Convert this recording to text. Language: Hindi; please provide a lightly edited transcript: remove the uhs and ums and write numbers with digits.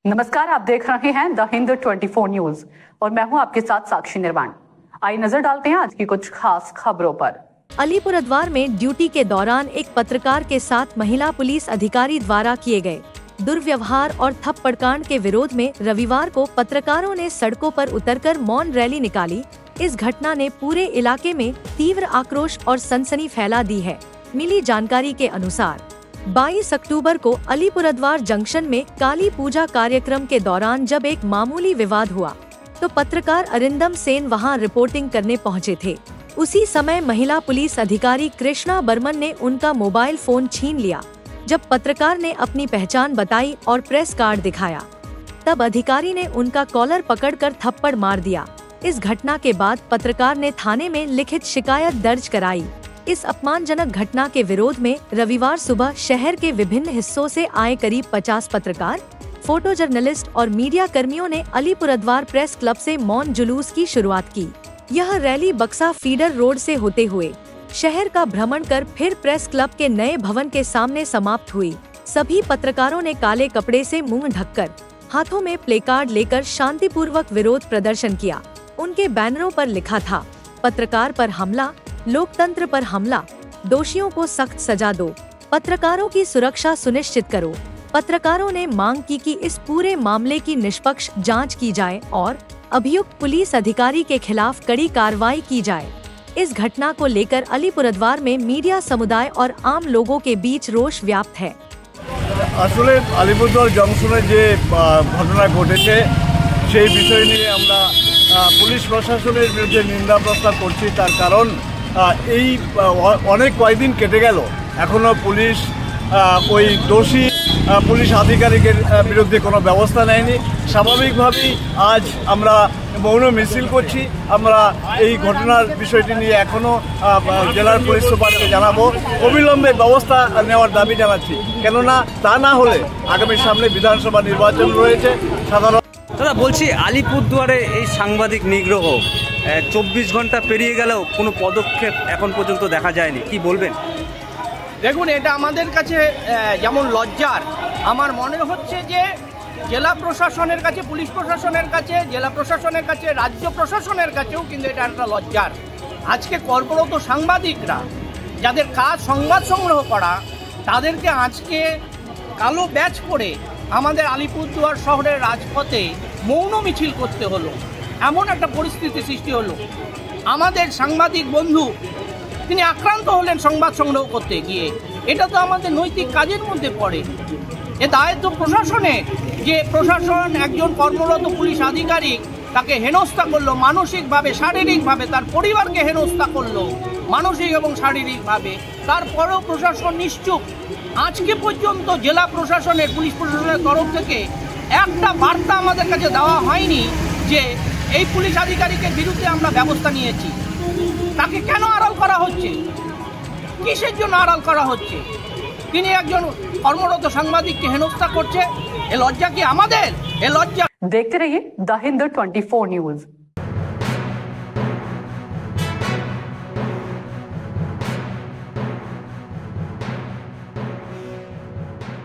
नमस्कार, आप देख रहे हैं द हिंद 24 न्यूज और मैं हूं आपके साथ साक्षी निर्वाण। आइए नजर डालते हैं आज की कुछ खास खबरों पर। अलीपुरद्वार में ड्यूटी के दौरान एक पत्रकार के साथ महिला पुलिस अधिकारी द्वारा किए गए दुर्व्यवहार और थप्पड़कांड के विरोध में रविवार को पत्रकारों ने सड़कों पर उतरकर मौन रैली निकाली। इस घटना ने पूरे इलाके में तीव्र आक्रोश और सनसनी फैला दी है। मिली जानकारी के अनुसार 22 अक्टूबर को अलीपुरद्वार जंक्शन में काली पूजा कार्यक्रम के दौरान जब एक मामूली विवाद हुआ तो पत्रकार अरिंदम सेन वहां रिपोर्टिंग करने पहुंचे थे। उसी समय महिला पुलिस अधिकारी कृष्णा बर्मन ने उनका मोबाइल फोन छीन लिया। जब पत्रकार ने अपनी पहचान बताई और प्रेस कार्ड दिखाया, तब अधिकारी ने उनका कॉलर पकड़कर थप्पड़ मार दिया। इस घटना के बाद पत्रकार ने थाने में लिखित शिकायत दर्ज कराई। इस अपमानजनक घटना के विरोध में रविवार सुबह शहर के विभिन्न हिस्सों से आए करीब 50 पत्रकार, फोटो जर्नलिस्ट और मीडिया कर्मियों ने अलीपुरद्वार प्रेस क्लब से मौन जुलूस की शुरुआत की। यह रैली बक्सा फीडर रोड से होते हुए शहर का भ्रमण कर फिर प्रेस क्लब के नए भवन के सामने समाप्त हुई। सभी पत्रकारों ने काले कपड़े से मुंह ढककर हाथों में प्लेकार्ड लेकर शांतिपूर्वक विरोध प्रदर्शन किया। उनके बैनरों पर लिखा था, पत्रकार पर हमला, लोकतंत्र पर हमला, दोषियों को सख्त सजा दो, पत्रकारों की सुरक्षा सुनिश्चित करो। पत्रकारों ने मांग की कि इस पूरे मामले की निष्पक्ष जांच की जाए और अभियुक्त पुलिस अधिकारी के खिलाफ कड़ी कार्रवाई की जाए। इस घटना को लेकर अलीपुरद्वार में मीडिया समुदाय और आम लोगों के बीच रोष व्याप्त है। আসলে আলিপুরদুয়ার জংশনে যে ঘটনা ঘটেছে সেই বিষয় নিয়ে আমরা পুলিশ প্রশাসনের বিরুদ্ধে নিন্দা প্রস্তাব করছি। তার কারণ এই অনেক কয়েকদিন কেটে গেল, এখনো পুলিশ ওই দোষী পুলিশ আধিকারিকের বিরুদ্ধে কোনো ব্যবস্থা নেয়নি। স্বাভাবিকভাবেই আজ আমরা মৌন মিছিল করছি। আমরা এই ঘটনার বিষয়টি নিয়ে এখনো জেলার পুলিশ সুপারকে জানাবো, অবিলম্বে ব্যবস্থা নেওয়ার দাবি জানাচ্ছি। কেননা তা না হলে আগামী সামনে বিধানসভা নির্বাচন রয়েছে। সাধারণ দাদা বলছি, আলিপুরদুয়ারে এই সাংবাদিক নিগ্রহ 24 ঘন্টা পেরিয়ে গেলেও কোনো পদক্ষেপ এখন পর্যন্ত দেখা যায়নি, কি বলবেন? দেখুন, এটা আমাদের কাছে যেমন লজ্জার, আমার মনে হচ্ছে যে জেলা প্রশাসনের কাছে, পুলিশ প্রশাসনের কাছে, জেলা প্রশাসনের কাছে, রাজ্য প্রশাসনের কাছেও কিন্তু এটা একটা লজ্জার। আজকে কর্মরত সাংবাদিকরা যাদের কাজ সংবাদ সংগ্রহ করা, তাদেরকে আজকে কালো ব্যাচ পরে আমাদের আলিপুরদুয়ার শহরের রাজপথে মৌন মিছিল করতে হলো। এমন একটা পরিস্থিতি সৃষ্টি হলো। আমাদের সাংবাদিক বন্ধু তিনি আক্রান্ত হলেন সংবাদ সংগ্রহ করতে গিয়ে। এটা তো আমাদের নৈতিক কাজের মধ্যে পড়ে। এ দায়িত্ব প্রশাসনে, যে প্রশাসন একজন কর্মরত পুলিশ আধিকারিক তাকে হেনস্থা করলো মানসিকভাবে, শারীরিকভাবে, তার পরিবারকে হেনস্থা করলো মানসিক এবং শারীরিকভাবে। তারপরেও প্রশাসন নিশ্চুপ। আজকে পর্যন্ত জেলা প্রশাসনের, পুলিশ প্রশাসনের তরফ থেকে একটা বার্তা আমাদের কাছে দেওয়া হয়নি যে এই পুলিশ আধিকারিকের বিরুদ্ধে আমরা ব্যবস্থা নিয়েছি। তাকে কেন আড়াল করা হচ্ছে? কিসের জন্য আড়াল করা হচ্ছে? তিনি একজন কর্মরত সাংবাদিককে হেনস্থা করছে। এ লজ্জা কি আমাদের? এ লজ্জা। देखते रहिए द हिंद 24 न्यूज।